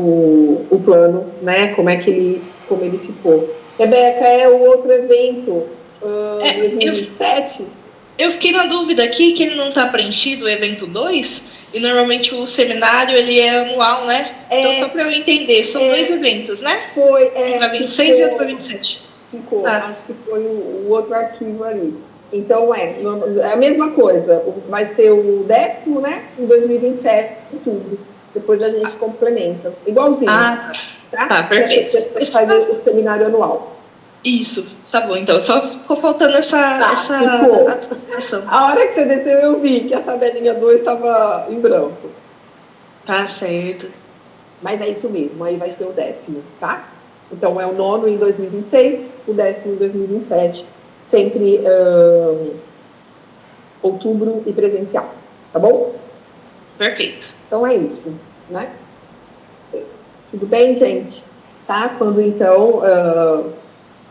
o plano, né? Como ele ficou. Rebeca, é o outro evento, 2027? Eu fiquei na dúvida aqui que ele não está preenchido, o evento 2, e normalmente o seminário ele é anual, né? Então, só para eu entender, são 2 eventos, né? Foi, para 26 e outro para 27. Ficou, acho que foi o outro arquivo ali. Então, é a mesma coisa, vai ser o 10º, né? Em 2027, outubro. Depois a gente complementa. Igualzinho. Tá, perfeito. Depois faz o seminário anual. Isso, tá bom. Então, só ficou faltando essa atualização. A hora que você desceu, eu vi que a tabelinha 2 estava em branco. Tá certo. Mas é isso mesmo, aí vai ser o 10º, tá? Então, é o 9º em 2026, o 10º em 2027. Sempre outubro e presencial, tá bom? Perfeito. Então, é isso, né? Tudo bem, gente? Tá? Quando, então,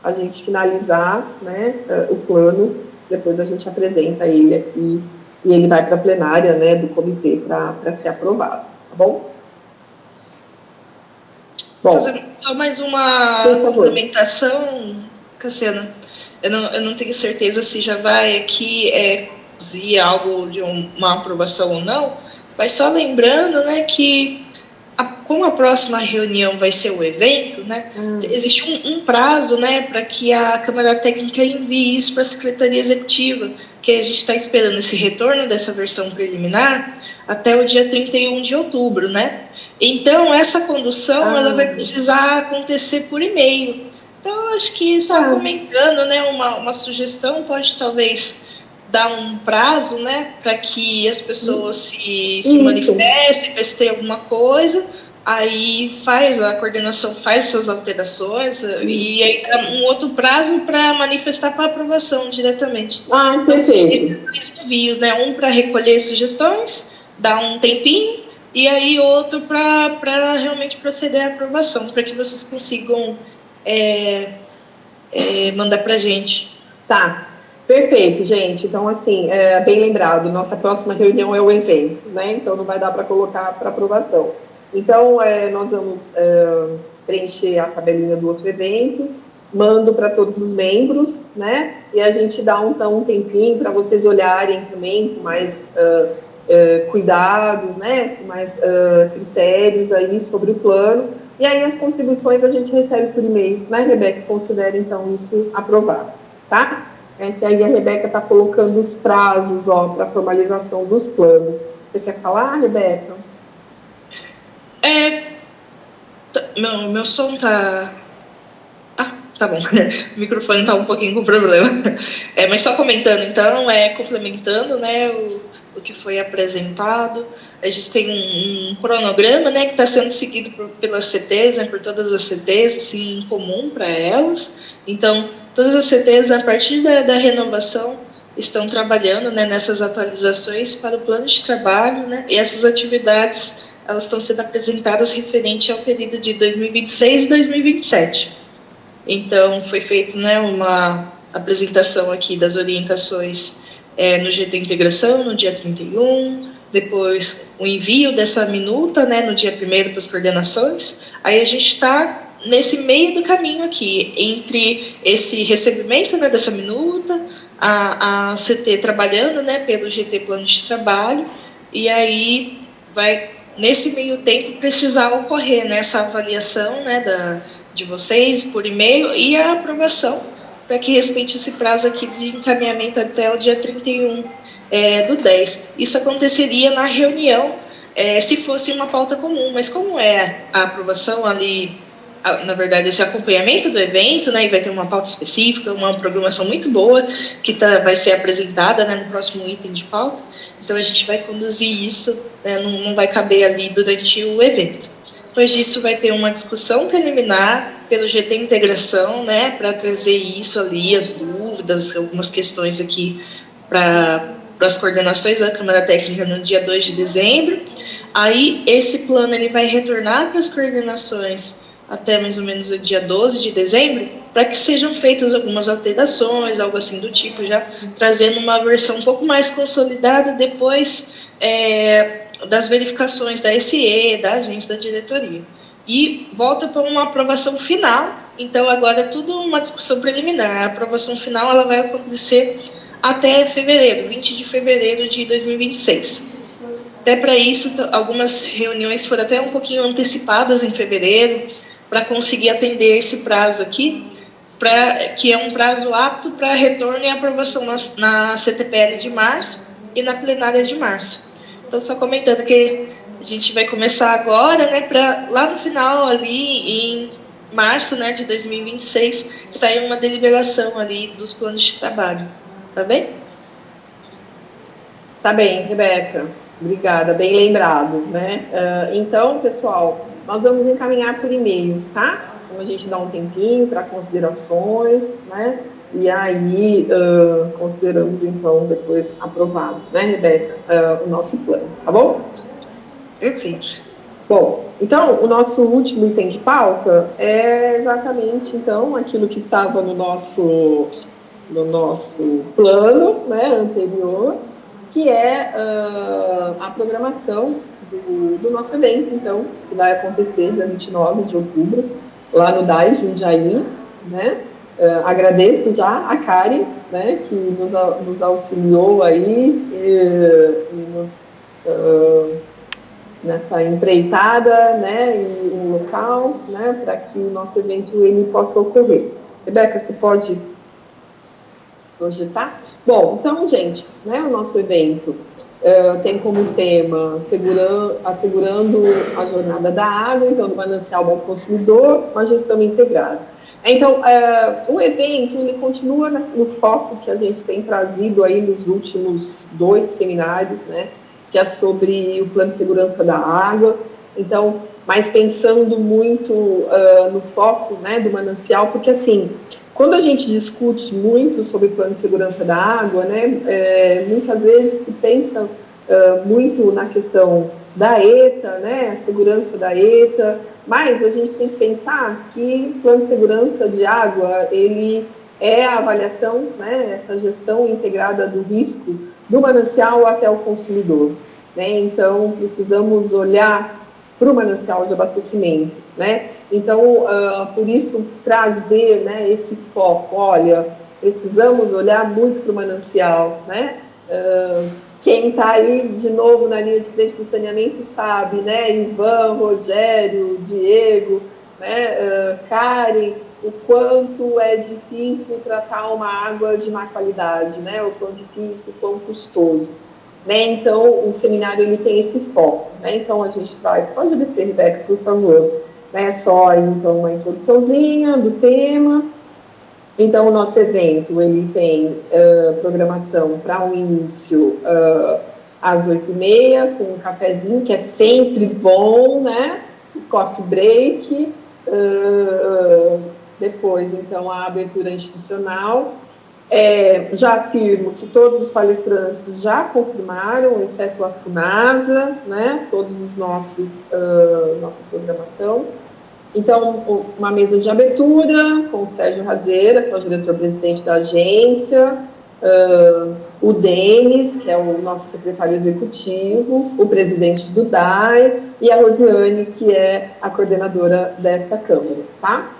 a gente finalizar, né, o plano, depois a gente apresenta ele aqui e ele vai para a plenária, né, do comitê para ser aprovado, tá bom? Bom, fazer só mais uma complementação, Cassiana. Eu não tenho certeza se já vai aqui conduzir algo de uma aprovação ou não, mas só lembrando, né, que como a próxima reunião vai ser o evento, né, existe um prazo, né, para que a Câmara Técnica envie isso para a Secretaria Executiva, que a gente está esperando esse retorno dessa versão preliminar até o dia 31 de outubro, né? Então, essa condução ela vai precisar acontecer por e-mail. Então, acho que só comentando, né, uma sugestão pode talvez dar um prazo, né, para que as pessoas se manifestem, ver se tem alguma coisa, aí a coordenação faz essas alterações e aí dá um outro prazo para manifestar para aprovação diretamente. Perfeito. Esses 2 envios, né, um para recolher sugestões, dá um tempinho, e aí outro para realmente proceder à aprovação, para que vocês consigam mandar para a gente. Tá, perfeito, gente. Então, assim, bem lembrado, nossa próxima reunião é o evento, né? Então, não vai dar para colocar para aprovação. Então, nós vamos preencher a tabelinha do outro evento, mando para todos os membros, né? E a gente dá, então, um tempinho para vocês olharem também com mais cuidados, né? Com mais critérios aí sobre o plano. E aí, as contribuições a gente recebe por e-mail, né, Rebeca? Considera, então, isso aprovado, tá? Que aí a Rebeca está colocando os prazos, para a formalização dos planos. Você quer falar, Rebeca? Meu som tá... tá bom. O microfone tá um pouquinho com problema. Mas só comentando, então, complementando, né, o que foi apresentado. A gente tem um cronograma, né, que está sendo seguido pelas CTs, né, por todas as CTs, assim, em comum para elas. Então, todas as CTs, a partir da renovação, estão trabalhando, né, nessas atualizações para o plano de trabalho, né, e essas atividades elas estão sendo apresentadas referente ao período de 2026 e 2027. Então, foi feita, né, uma apresentação aqui das orientações no GT Integração, no dia 31, depois o envio dessa minuta, né, no dia 1º para as coordenações. Aí a gente está nesse meio do caminho aqui, entre esse recebimento, né, dessa minuta, a CT trabalhando, né, pelo GT Plano de Trabalho, e aí vai, nesse meio tempo, precisar ocorrer, né, essa avaliação, né, de vocês por e-mail e a aprovação, para que respeite esse prazo aqui de encaminhamento até o dia 31 do 10. Isso aconteceria na reunião, se fosse uma pauta comum, mas como é a aprovação ali, na verdade, esse acompanhamento do evento, né, e vai ter uma pauta específica, uma programação muito boa, que vai ser apresentada, né, no próximo item de pauta, então a gente vai conduzir isso, né, não vai caber ali durante o evento. Depois disso, vai ter uma discussão preliminar pelo GT Integração, né, para trazer isso ali, as dúvidas, algumas questões aqui para as coordenações da Câmara Técnica no dia 2 de dezembro. Aí, esse plano ele vai retornar para as coordenações até mais ou menos o dia 12 de dezembro, para que sejam feitas algumas alterações, algo assim do tipo, já trazendo uma versão um pouco mais consolidada depois das verificações da SE, da agência da diretoria. e volta para uma aprovação final. Então, agora é tudo uma discussão preliminar. A aprovação final ela vai acontecer até fevereiro, 20 de fevereiro de 2026. Até para isso, algumas reuniões foram até um pouquinho antecipadas em fevereiro, para conseguir atender esse prazo aqui, que é um prazo apto para retorno e aprovação na CTPL de março e na plenária de março. Então, só comentando que a gente vai começar agora, né, para lá no final, ali em março, né, de 2026, sair uma deliberação ali dos planos de trabalho. Tá bem? Tá bem, Rebeca. Obrigada, bem lembrado, né? Então, pessoal, nós vamos encaminhar por e-mail, tá? Então, a gente dá um tempinho para considerações, né? E aí, consideramos, então, depois aprovado, né, Rebeca, o nosso plano, tá bom? Perfeito. Bom, então, o nosso último item de pauta é exatamente, então, aquilo que estava no nosso plano, né, anterior, que é a programação do nosso evento, então, que vai acontecer dia 29 de outubro, lá no DAI Jundiaí, né? Agradeço já a Karen, né, que nos auxiliou aí nessa empreitada, né, em um local, né, para que o nosso evento ele possa ocorrer. Rebeca, você pode projetar? Bom, então, gente, né, o nosso evento tem como tema assegurando a jornada da água, então, do manancial ao consumidor, uma gestão integrada. Então, o evento, ele continua no foco que a gente tem trazido aí nos últimos 2 seminários, né, que é sobre o plano de segurança da água, então, mas pensando muito no foco, né, do manancial, porque, assim, quando a gente discute muito sobre o plano de segurança da água, né, muitas vezes se pensa muito na questão da ETA, né, a segurança da ETA, mas a gente tem que pensar que o plano de segurança de água, ele é a avaliação, né, essa gestão integrada do risco do manancial até o consumidor, né, então precisamos olhar para o manancial de abastecimento, né, então por isso trazer, né, esse foco, olha, precisamos olhar muito para o manancial, né, quem está aí de novo na linha de frente do saneamento sabe, né, Ivan, Rogério, Diego, né, Karen, o quanto é difícil tratar uma água de má qualidade, né, o quão difícil, o quão custoso, né, então o seminário ele tem esse foco, né, então a gente traz, pode descer, Rebeca, por favor, né, só então uma introduçãozinha do tema. Então, o nosso evento, ele tem programação para um início às 8h30, com um cafezinho, que é sempre bom, né? Coffee break. Depois, então, a abertura institucional. Já afirmo que todos os palestrantes já confirmaram, exceto a FUNASA, né? Todos os nossa programação. Então, uma mesa de abertura com o Sérgio Razeira, que é o diretor-presidente da agência, o Denis, que é o nosso secretário executivo, o presidente do DAI, e a Rosiane, que é a coordenadora desta Câmara, tá?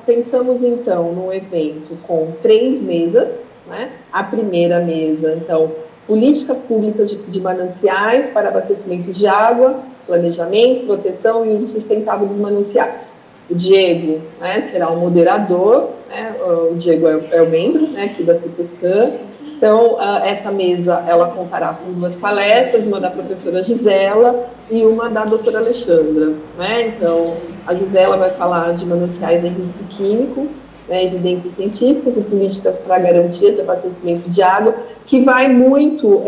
Pensamos, então, num evento com 3 mesas, né? A primeira mesa, então, política pública de mananciais para abastecimento de água, planejamento, proteção e uso sustentável dos mananciais. O Diego, né, será o moderador, né, o Diego é o membro, né, aqui da CPSAN. Então, essa mesa, ela contará com 2 palestras, uma da professora Gisela e uma da doutora Alexandra, né? Então, a Gisela vai falar de mananciais em risco químico, né, evidências científicas e políticas para a garantia do abastecimento de água, que vai muito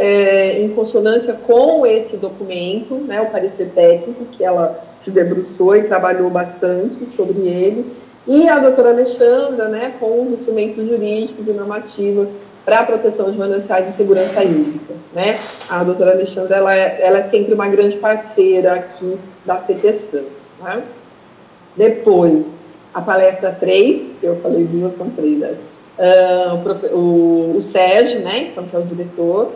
em consonância com esse documento, né, o parecer técnico, que ela se debruçou e trabalhou bastante sobre ele, e a doutora Alexandra, né, com os instrumentos jurídicos e normativos para a proteção de mananciais e segurança hídrica, né? A doutora Alexandra, ela é sempre uma grande parceira aqui da CPSAN, né? Depois, a palestra 3, que eu falei 2, são 3 dessas. O Sérgio, né, então, que é o diretor,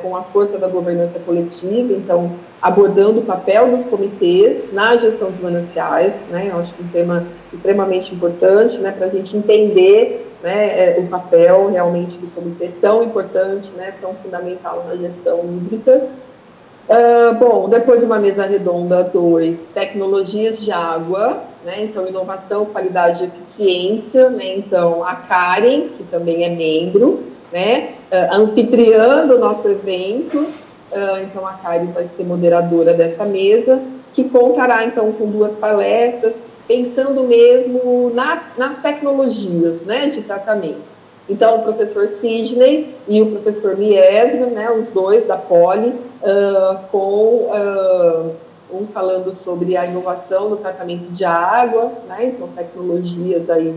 com a força da governança coletiva, então, abordando o papel dos comitês na gestão dos mananciais, né, eu acho que é um tema extremamente importante, né, para a gente entender, né, o papel realmente do comitê tão importante, né, tão fundamental na gestão hídrica. Bom, depois uma mesa redonda 2, tecnologias de água, né, então inovação, qualidade e eficiência, né, então a Karen, que também é membro, né, anfitriã do nosso evento, então a Karen vai ser moderadora dessa mesa, que contará então com 2 palestras, pensando mesmo nas tecnologias, né, de tratamento. Então, o professor Sidney e o professor Miesma, né, os dois da Poli, um falando sobre a inovação no tratamento de água, né, então tecnologias aí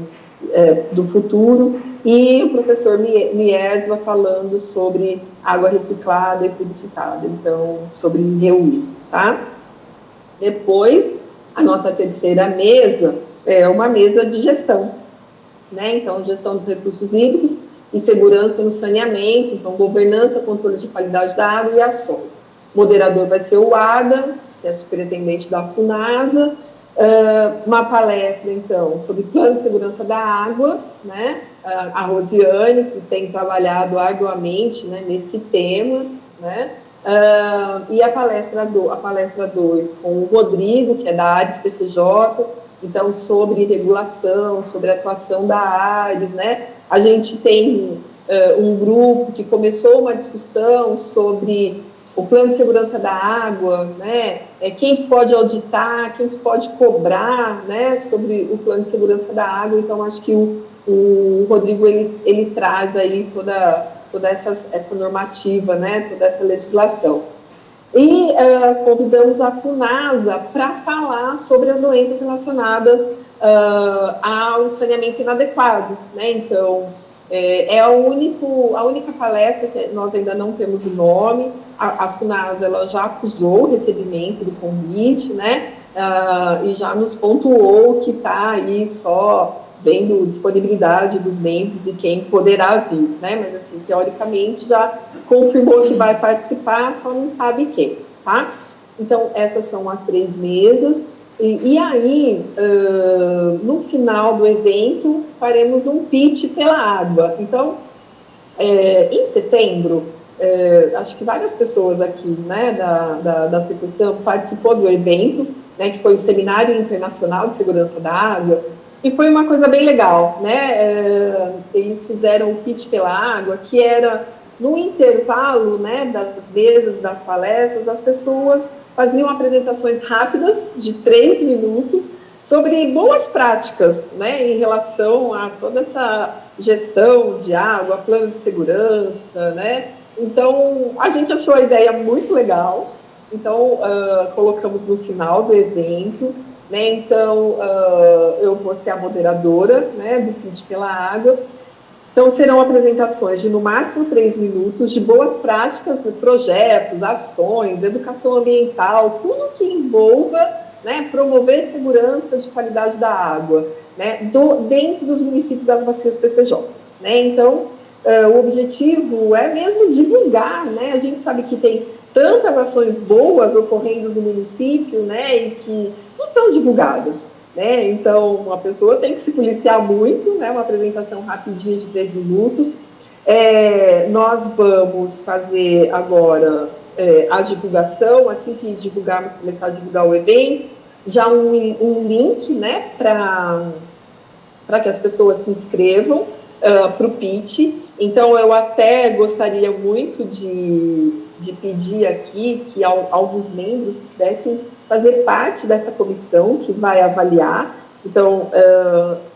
do futuro, e o professor Miesma falando sobre água reciclada e purificada, então sobre reuso, tá? Depois, a nossa terceira mesa é uma mesa de gestão, né? Então, gestão dos recursos hídricos e segurança no saneamento, então, governança, controle de qualidade da água e ações. Moderador vai ser o Adam, que é superintendente da FUNASA, uma palestra, então, sobre plano de segurança da água, né? A Rosiane, que tem trabalhado arduamente, né, nesse tema, né? E a palestra 2 com o Rodrigo, que é da ARES PCJ, então, sobre regulação, sobre atuação da ARES, né? A gente tem um grupo que começou uma discussão sobre o plano de segurança da água, né? Quem pode auditar, quem pode cobrar, né? Sobre o plano de segurança da água. Então, acho que o Rodrigo, ele traz aí toda essa normativa, né? Toda essa legislação. E convidamos a FUNASA para falar sobre as doenças relacionadas ao saneamento inadequado, né? Então, é a única palestra que nós ainda não temos o nome. A FUNASA, ela já acusou o recebimento do convite, né? E já nos pontuou que está aí só vendo disponibilidade dos membros e quem poderá vir, né? Mas, assim, teoricamente, já confirmou que vai participar, só não sabe quem, tá? Então, essas são as 3 mesas. E aí, no final do evento, faremos um pitch pela água. Então, em setembro, acho que várias pessoas aqui, né, da Sequestão participou do evento, né, que foi o Seminário Internacional de Segurança da Água, e foi uma coisa bem legal, né? Eles fizeram o pitch pela água, que era no intervalo, né, das mesas, das palestras, as pessoas faziam apresentações rápidas, de 3 minutos, sobre boas práticas, né, em relação a toda essa gestão de água, plano de segurança, né? Então, a gente achou a ideia muito legal, então, colocamos no final do evento, né? Então, eu vou ser a moderadora, né, do pitch pela água. Então, serão apresentações de, no máximo, 3 minutos, de boas práticas, né, projetos, ações, educação ambiental, tudo que envolva, né, promover segurança de qualidade da água, né, dentro dos municípios das bacias PCJs, né? Então, o objetivo é mesmo divulgar, né? A gente sabe que tem tantas ações boas ocorrendo no município, né, e que não são divulgadas, né? Então, a pessoa tem que se policiar muito, né? Uma apresentação rapidinha de 3 minutos. Nós vamos fazer agora a divulgação, assim que divulgarmos, começar a divulgar o evento, já um link, né, para que as pessoas se inscrevam para o pitch. Então, eu até gostaria muito de pedir aqui que alguns membros pudessem fazer parte dessa comissão que vai avaliar. Então,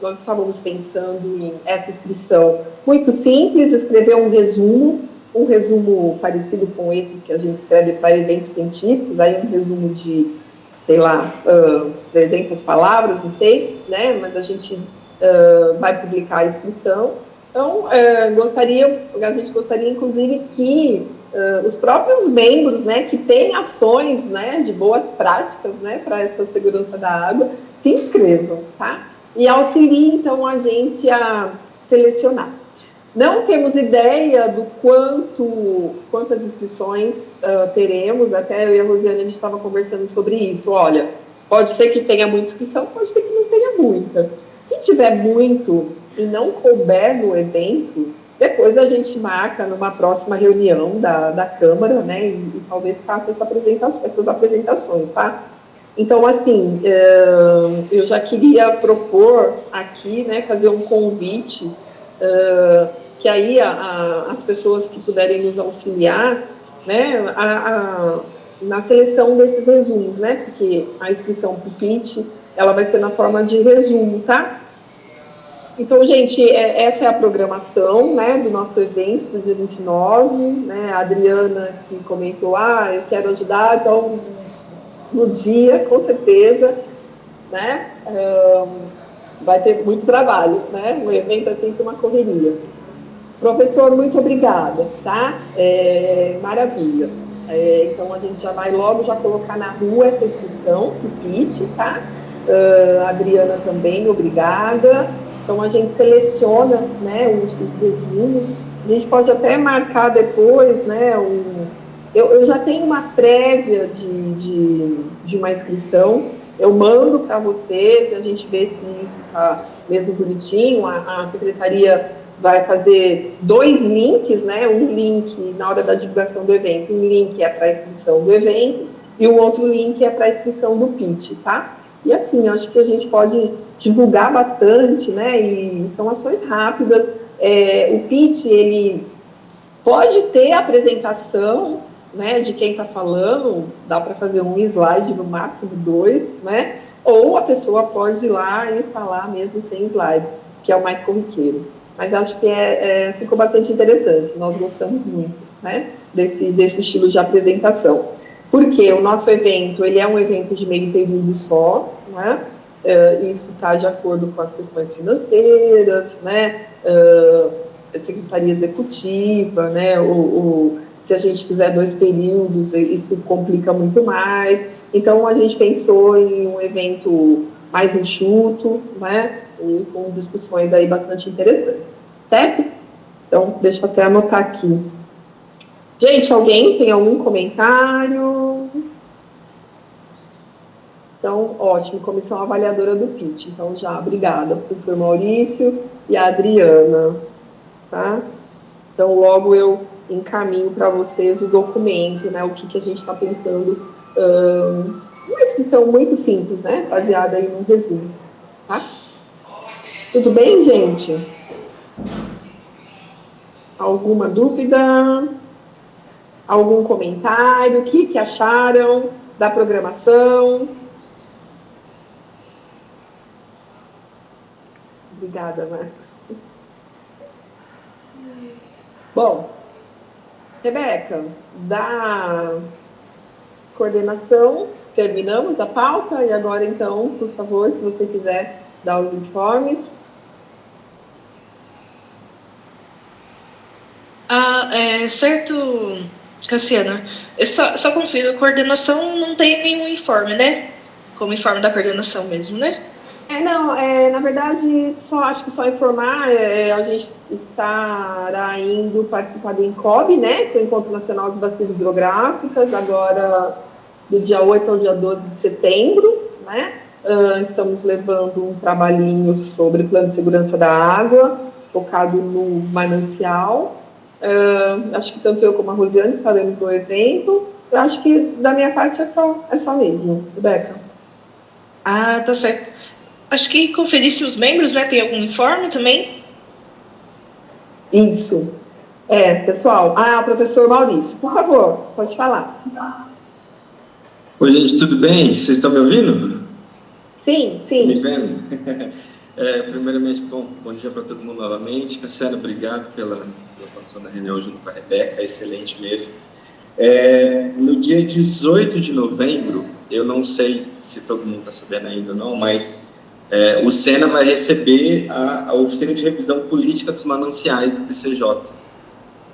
nós estávamos pensando em essa inscrição muito simples, escrever um resumo parecido com esses que a gente escreve para eventos científicos, aí um resumo de, sei lá, 300 palavras, não sei, né? Mas a gente vai publicar a inscrição. Então, a gente gostaria, inclusive, que os próprios membros, né, que têm ações, né, de boas práticas, né, para essa segurança da água, se inscrevam, tá? E auxiliem, então, a gente a selecionar. Não temos ideia do quantas inscrições teremos, até eu e a Rosiane, a gente estava conversando sobre isso. Olha, pode ser que tenha muita inscrição, pode ser que não tenha muita. Se tiver muito e não couber no evento, depois a gente marca numa próxima reunião da Câmara, né, e talvez faça essas apresentações, tá? Então, assim, eu já queria propor aqui, né, fazer um convite, que aí as pessoas que puderem nos auxiliar, né, na seleção desses resumos, né, porque a inscrição para o PIT, ela vai ser na forma de resumo, tá? Então, gente, essa é a programação, né, do nosso evento do dia 29, né, a Adriana que comentou, eu quero ajudar, então, no dia, com certeza, né, vai ter muito trabalho, né, um evento é sempre uma correria. Professor, muito obrigada, tá? Maravilha. Então, a gente já vai logo já colocar na rua essa inscrição do PIT, tá? A Adriana também, obrigada. Então, a gente seleciona, né, os resumos. A gente pode até marcar depois, né, eu já tenho uma prévia de uma inscrição, eu mando para vocês, a gente vê se isso está mesmo bonitinho, a secretaria vai fazer 2 links, né? Um link na hora da divulgação do evento, um link é para a inscrição do evento e o outro link é para a inscrição do PIT, tá? E assim, acho que a gente pode divulgar bastante, né? E são ações rápidas. O PIT, ele pode ter apresentação, né, de quem está falando, dá para fazer um slide, no máximo 2, né? Ou a pessoa pode ir lá e falar mesmo sem slides, que é o mais corriqueiro. Mas acho que ficou bastante interessante, nós gostamos muito, né, desse estilo de apresentação. Porque o nosso evento, ele é um evento de meio período só, né, isso está de acordo com as questões financeiras, né, secretaria executiva, né, se a gente fizer 2 períodos, isso complica muito mais. Então, a gente pensou em um evento mais enxuto, né, e com discussões aí bastante interessantes, certo? Então, deixa eu até anotar aqui. Gente, alguém tem algum comentário? Então, ótimo, comissão avaliadora do PIT. Então, já, obrigada, professor Maurício e a Adriana, tá? Então, logo eu encaminho para vocês o documento, né, o que a gente está pensando, uma inscrição muito simples, né, baseada aí num resumo, tá? Tudo bem, gente? Alguma dúvida? Algum comentário? O que acharam da programação? Obrigada, Marcos. Bom, Rebeca, da coordenação, terminamos a pauta e agora, então, por favor, se você quiser dar os informes. Certo, Cassiana. Eu só confiro, a coordenação não tem nenhum informe, né? Como informe da coordenação mesmo, né? Na verdade, acho que só informar, a gente estará indo participar do INCOB, né, que é o Encontro Nacional de Bacias Hidrográficas, agora do dia 8 ao dia 12 de setembro, né, estamos levando um trabalhinho sobre plano de segurança da água, focado no manancial. Acho que tanto eu como a Rosiane estaremos no evento. Eu acho que da minha parte é só mesmo, Rebeca. Tá certo. Acho que conferir se os membros, né, tem algum informe também. Isso. Pessoal. Professor Maurício, por favor, pode falar. Oi, gente, tudo bem? Vocês estão me ouvindo? Sim. Me vendo? Primeiramente, bom dia para todo mundo novamente. Cassiano, obrigado pela condição da reunião junto com a Rebeca, excelente mesmo. No dia 18 de novembro, eu não sei se todo mundo está sabendo ainda ou não, mas o SENA vai receber a oficina de revisão política dos mananciais do PCJ.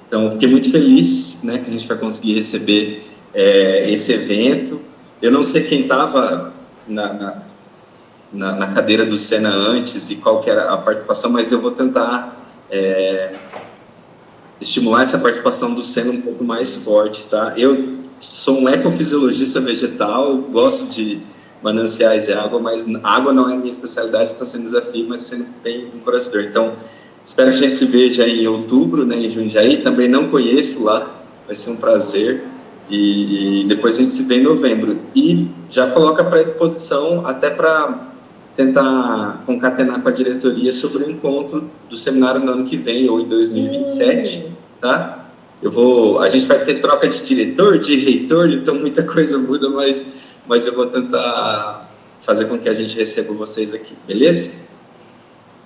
Então, eu fiquei muito feliz, né, que a gente vai conseguir receber esse evento. Eu não sei quem estava na cadeira do SENA antes e qual que era a participação, mas eu vou tentar estimular essa participação do seno um pouco mais forte, tá? Eu sou um ecofisiologista vegetal, gosto de mananciais e água, mas água não é a minha especialidade, está sendo desafio, mas sendo bem encorajador. Então, espero que a gente se veja em outubro, né, em Jundiaí. Também não conheço lá, vai ser um prazer. E depois a gente se vê em novembro. E já coloca para disposição até para tentar concatenar com a diretoria sobre o encontro do seminário no ano que vem, ou em 2027, tá? A gente vai ter troca de diretor, de reitor, então muita coisa muda, mas eu vou tentar fazer com que a gente receba vocês aqui, beleza?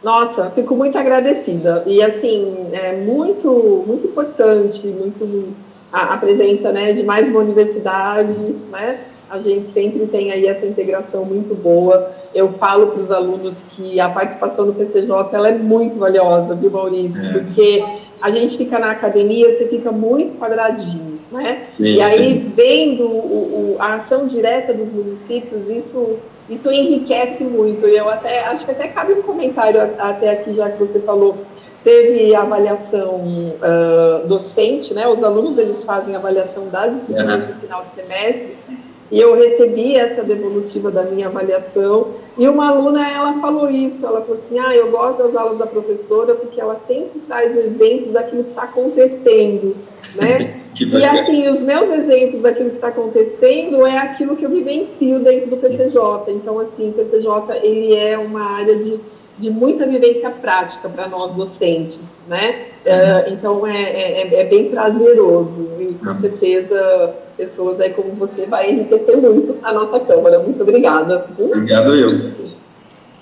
Nossa, fico muito agradecida. E, assim, é muito, muito importante, a presença, né, de mais uma universidade, né? A gente sempre tem aí essa integração muito boa. Eu falo para os alunos que a participação do PCJ ela é muito valiosa, viu, Maurício? Porque a gente fica na academia, você fica muito quadradinho, né? E aí, vendo a ação direta dos municípios, isso enriquece muito. E eu acho que até cabe um comentário até aqui, já que você falou. Teve avaliação docente, né? Os alunos, eles fazem avaliação das disciplinas no final de semestre. E eu recebi essa devolutiva da minha avaliação, e uma aluna, ela falou isso, ela falou assim, eu gosto das aulas da professora porque ela sempre traz exemplos daquilo que está acontecendo, né? E assim, os meus exemplos daquilo que está acontecendo é aquilo que eu vivencio dentro do PCJ. Então, assim, o PCJ, ele é uma área de muita vivência prática para nós docentes, né? Então, é bem prazeroso, e com certeza pessoas aí como você vai enriquecer muito a nossa Câmara. Muito obrigada. Obrigado eu.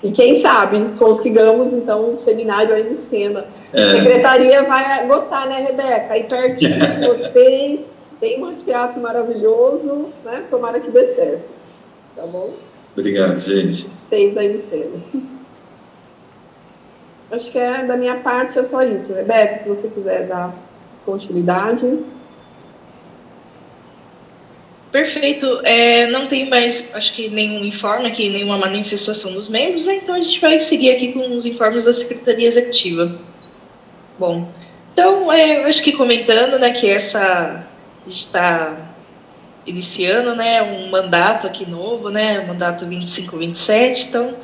E quem sabe consigamos, então, um seminário aí no Sena. A secretaria vai gostar, né, Rebeca? Aí pertinho de vocês, tem um anfiteatro maravilhoso, né? Tomara que dê certo. Tá bom? Obrigado, gente. Vocês aí no Sena. Acho que da minha parte é só isso. Rebeca, se você quiser dar continuidade. Perfeito. Não tem mais, acho que, nenhum informe aqui, nenhuma manifestação dos membros, então a gente vai seguir aqui com os informes da Secretaria Executiva. Bom, então, acho que comentando, né, que a gente está iniciando, né, um mandato aqui novo, né, mandato 25-27, então,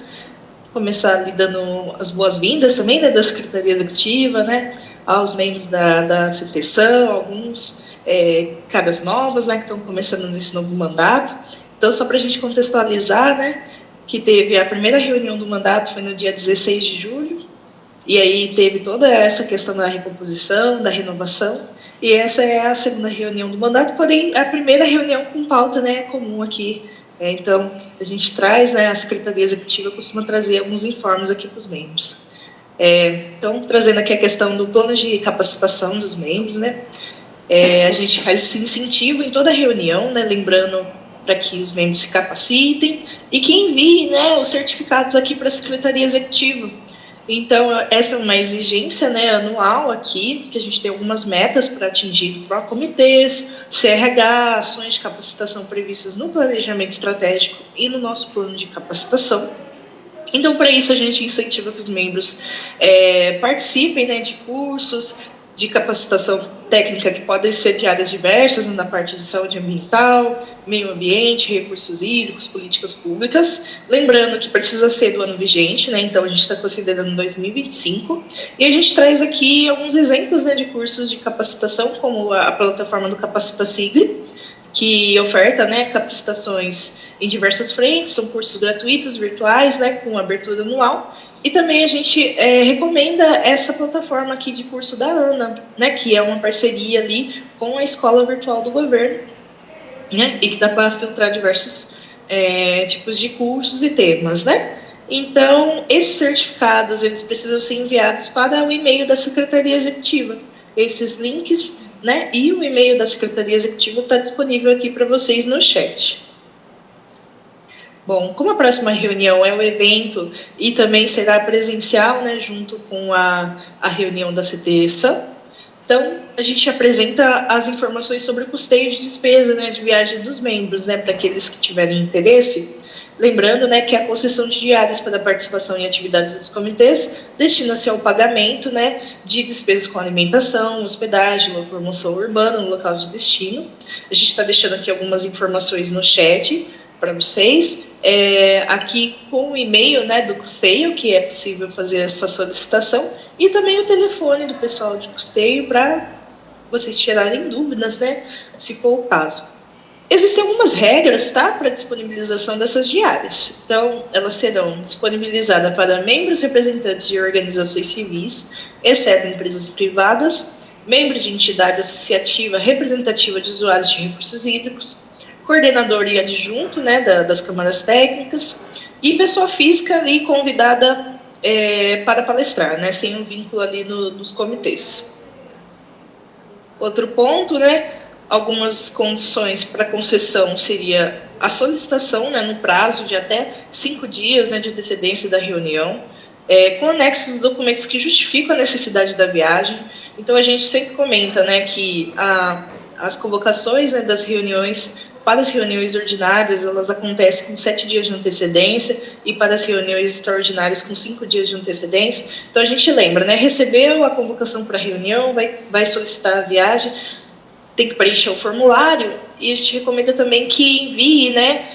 começar ali dando as boas-vindas também, né, da Secretaria Executiva, né, aos membros da CTSAM, alguns caras novas, né, que estão começando nesse novo mandato. Então, só para a gente contextualizar, né, que teve a primeira reunião do mandato, foi no dia 16 de julho, e aí teve toda essa questão da recomposição, da renovação, e essa é a segunda reunião do mandato, porém, a primeira reunião com pauta, né, comum aqui. Então, a gente traz, né, a Secretaria Executiva costuma trazer alguns informes aqui para os membros. Então, trazendo aqui a questão do plano de capacitação dos membros, né, a gente faz esse incentivo em toda reunião, né, lembrando para que os membros se capacitem e que enviem, né, os certificados aqui para a Secretaria Executiva. Então, essa é uma exigência, né, anual aqui, que a gente tem algumas metas para atingir para comitês, CRH, ações de capacitação previstas no planejamento estratégico e no nosso plano de capacitação. Então, para isso, a gente incentiva que os membros participem, né, de cursos de capacitação técnica que podem ser de áreas diversas, né, na parte de saúde ambiental, meio ambiente, recursos hídricos, políticas públicas. Lembrando que precisa ser do ano vigente, né, então a gente está considerando 2025. E a gente traz aqui alguns exemplos, né, de cursos de capacitação, como a plataforma do Capacita Sigli, que oferta, né, capacitações em diversas frentes, são cursos gratuitos, virtuais, né, com abertura anual. E também a gente recomenda essa plataforma aqui de curso da ANA, né, que é uma parceria ali com a Escola Virtual do Governo, né, e que dá para filtrar diversos tipos de cursos e temas, né. Então, esses certificados, eles precisam ser enviados para o e-mail da Secretaria Executiva. Esses links, né, e o e-mail da Secretaria Executiva está disponível aqui para vocês no chat. Bom, como a próxima reunião é o evento e também será presencial, né, junto com a reunião da CTSAM, então a gente apresenta as informações sobre o custeio de despesa, né, de viagem dos membros, né, para aqueles que tiverem interesse. Lembrando, né, que a concessão de diárias para participação em atividades dos comitês destina-se ao pagamento, né, de despesas com alimentação, hospedagem, locomoção urbana no local de destino. A gente está deixando aqui algumas informações no chat para vocês. Aqui com o e-mail, né, do custeio, que é possível fazer essa solicitação, e também o telefone do pessoal de custeio para vocês tirarem dúvidas, né, se for o caso. Existem algumas regras, tá, para disponibilização dessas diárias. Então, elas serão disponibilizadas para membros representantes de organizações civis, exceto empresas privadas, membro de entidade associativa representativa de usuários de recursos hídricos, coordenador e adjunto, né, das câmaras técnicas, e pessoa física ali convidada para palestrar, né, sem um vínculo ali nos comitês. Outro ponto, né, algumas condições para concessão seria a solicitação, né, no prazo de até 5 dias, né, de antecedência da reunião, com anexos dos documentos que justificam a necessidade da viagem. Então, a gente sempre comenta, né, que as convocações, né, das reuniões, para as reuniões ordinárias, elas acontecem com 7 dias de antecedência, e para as reuniões extraordinárias com 5 dias de antecedência. Então, a gente lembra, né, recebeu a convocação para a reunião, vai solicitar a viagem, tem que preencher o formulário, e a gente recomenda também que envie, né,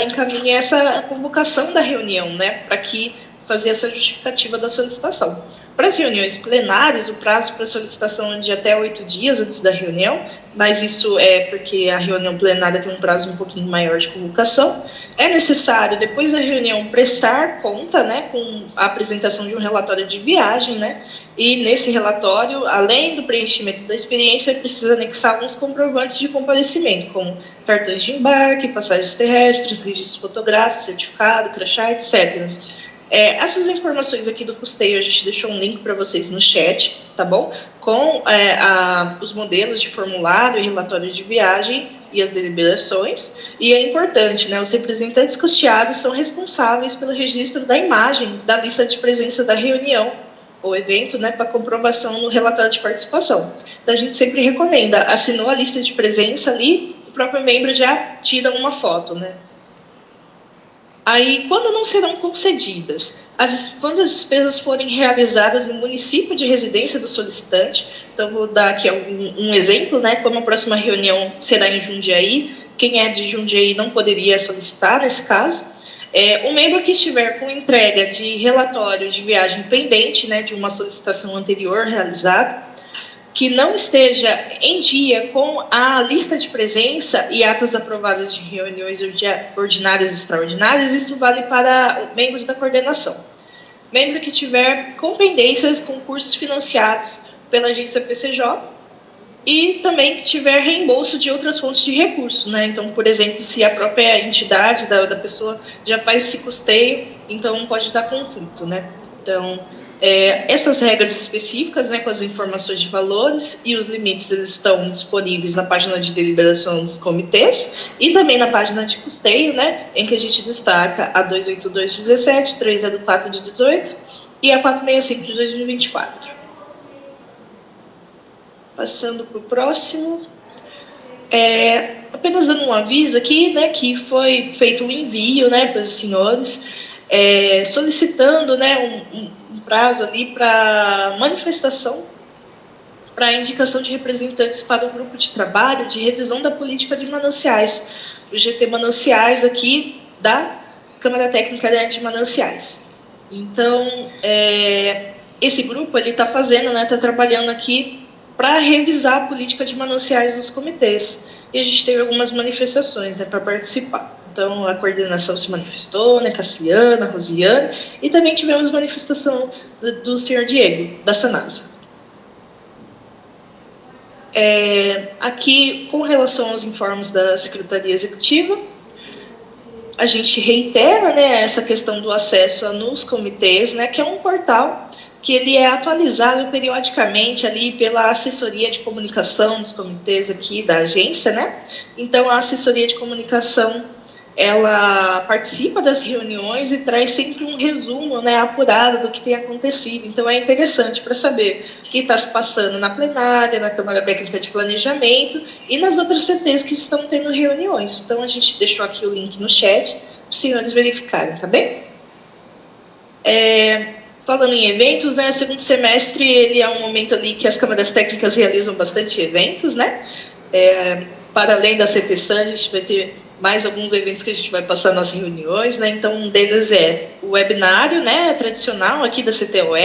encaminhe essa convocação da reunião, né, para que fazer essa justificativa da solicitação. Para as reuniões plenárias, o prazo para solicitação é de até 8 dias antes da reunião, mas isso é porque a reunião plenária tem um prazo um pouquinho maior de convocação. É necessário, depois da reunião, prestar conta, né, com a apresentação de um relatório de viagem, né, e nesse relatório, além do preenchimento da experiência, precisa anexar alguns comprovantes de comparecimento, como cartões de embarque, passagens terrestres, registros fotográficos, certificado, crachá, etc. Essas informações aqui do custeio, a gente deixou um link para vocês no chat, tá bom? Com os modelos de formulário e relatório de viagem e as deliberações. E é importante, né? Os representantes custeados são responsáveis pelo registro da imagem da lista de presença da reunião ou evento, né, para comprovação no relatório de participação. Então, a gente sempre recomenda, assinou a lista de presença ali, o próprio membro já tira uma foto, né? Aí, quando não serão concedidas? Quando as despesas forem realizadas no município de residência do solicitante, então vou dar aqui um exemplo, né, como a próxima reunião será em Jundiaí, quem é de Jundiaí não poderia solicitar nesse caso. O membro que estiver com entrega de relatório de viagem pendente, né, de uma solicitação anterior realizada, que não esteja em dia com a lista de presença e atas aprovadas de reuniões ordinárias e extraordinárias, isso vale para membros da coordenação. Membro que tiver com pendências com cursos financiados pela agência PCJ e também que tiver reembolso de outras fontes de recursos, né? Então, por exemplo, se a própria entidade da pessoa já faz esse custeio, então pode dar conflito, né? Então, essas regras específicas, né, com as informações de valores e os limites, eles estão disponíveis na página de deliberação dos comitês e também na página de custeio, né, em que a gente destaca a 282/17, 304 de 18 e a 465 de 2024. Passando para o próximo. Apenas dando um aviso aqui, né, que foi feito um envio, né, para os senhores, solicitando, né, um prazo ali para manifestação, para indicação de representantes para o grupo de trabalho de revisão da política de mananciais, o GT Mananciais aqui da Câmara Técnica de Mananciais. Então, esse grupo ele está fazendo, né, está trabalhando aqui para revisar a política de mananciais dos comitês. E a gente teve algumas manifestações, né, para participar. Então, a coordenação se manifestou, né, Cassiana, Rosiane, e também tivemos manifestação do senhor Diego, da Sanasa. Aqui, com relação aos informes da Secretaria Executiva, a gente reitera, né, essa questão do acesso nos comitês, né, que é um portal que ele é atualizado periodicamente ali pela assessoria de comunicação dos comitês aqui da agência, né? Então, a assessoria de comunicação, ela participa das reuniões e traz sempre um resumo, né, apurado do que tem acontecido. Então, é interessante para saber o que está se passando na plenária, na Câmara Técnica de Planejamento e nas outras CTs que estão tendo reuniões. Então, a gente deixou aqui o link no chat os senhores verificarem, tá bem? Falando em eventos, né, segundo semestre ele é um momento ali que as câmaras técnicas realizam bastante eventos, né? Para além da CPSAN, a gente vai ter mais alguns eventos que a gente vai passar nas reuniões, né? Então, um deles é o webinário, né, tradicional aqui da CTOL,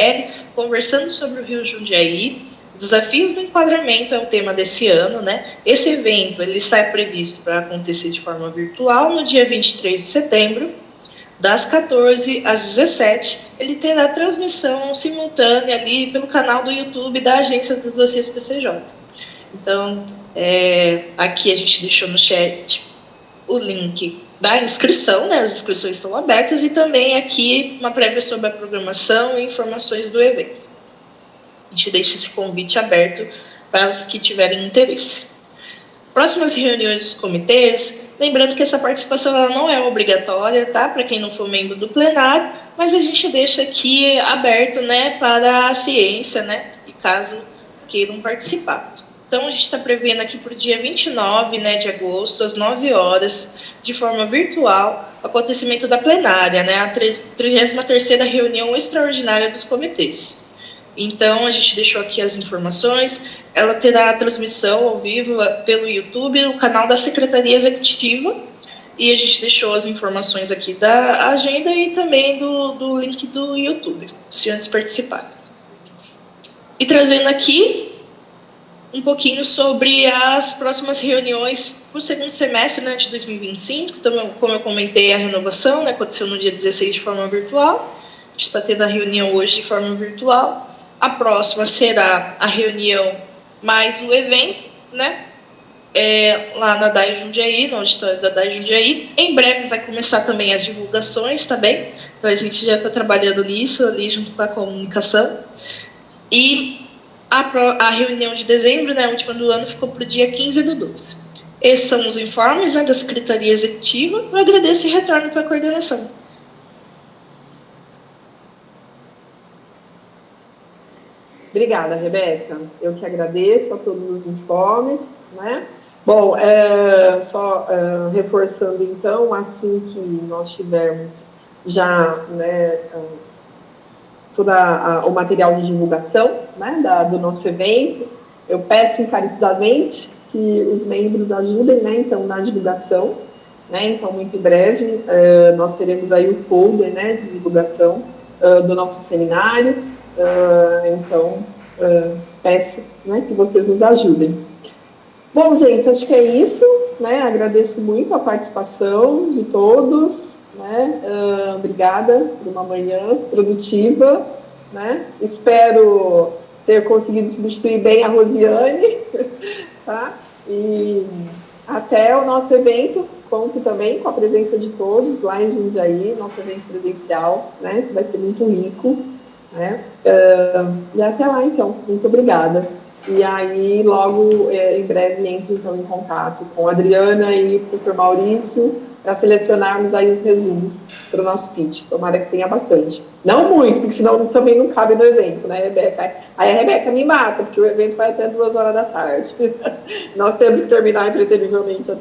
conversando sobre o Rio Jundiaí. Desafios do enquadramento é o tema desse ano, né? Esse evento ele está previsto para acontecer de forma virtual no dia 23 de setembro, das 14 às 17, ele terá transmissão simultânea ali pelo canal do YouTube da Agência das Bacias PCJ. Então, aqui a gente deixou no chat o link da inscrição, né? As inscrições estão abertas, e também aqui uma prévia sobre a programação e informações do evento. A gente deixa esse convite aberto para os que tiverem interesse. Próximas reuniões dos comitês, lembrando que essa participação ela não é obrigatória, tá? Para quem não for membro do plenário, mas a gente deixa aqui aberto, né, para a ciência, né, e caso queiram participar. Então, a gente está prevendo aqui para o dia 29, né, de agosto, às 9 horas, de forma virtual, o acontecimento da plenária, né, a 33ª reunião extraordinária dos comitês. Então, a gente deixou aqui as informações. Ela terá a transmissão ao vivo pelo YouTube, o canal da Secretaria Executiva, e a gente deixou as informações aqui da agenda e também do link do YouTube, se antes participarem. E trazendo aqui um pouquinho sobre as próximas reuniões para o segundo semestre, né, de 2025. Então, como eu comentei, a renovação, né, aconteceu no dia 16 de forma virtual. A gente está tendo a reunião hoje de forma virtual. A próxima será a reunião mais o evento, né, lá na DAI Jundiaí, no auditório da DAI Jundiaí. Em breve vai começar também as divulgações, tá bem? Então, a gente já está trabalhando nisso ali junto com a comunicação. E a reunião de dezembro, né, a última do ano, ficou para o dia 15/12. Esses são os informes, né, da Secretaria Executiva. Eu agradeço e retorno para a coordenação. Obrigada, Rebeca. Eu que agradeço a todos os informes, né? Bom, só reforçando, então, assim que nós tivermos já, né, todo o material de divulgação, né, do nosso evento, eu peço encarecidamente que os membros ajudem, né, então, na divulgação, né? Então, muito em breve, nós teremos aí o folder, né, de divulgação do nosso seminário. Então, peço, né, que vocês nos ajudem. Bom, gente, acho que é isso, né? Agradeço muito a participação de todos, né? Obrigada por uma manhã produtiva, né? Espero ter conseguido substituir bem a Rosiane, tá? E até o nosso evento, conto também com a presença de todos lá em Jundiaí, nosso evento presencial, né? Que vai ser muito rico, né? E até lá, então. Muito obrigada. E aí, logo, em breve, entro, então, em contato com a Adriana e o professor Maurício para selecionarmos aí os resumos para o nosso pitch. Tomara que tenha bastante. Não muito, porque senão também não cabe no evento, né, Rebeca? Aí a Rebeca me mata, porque o evento vai até 2 horas da tarde. Nós temos que terminar, impreterivelmente,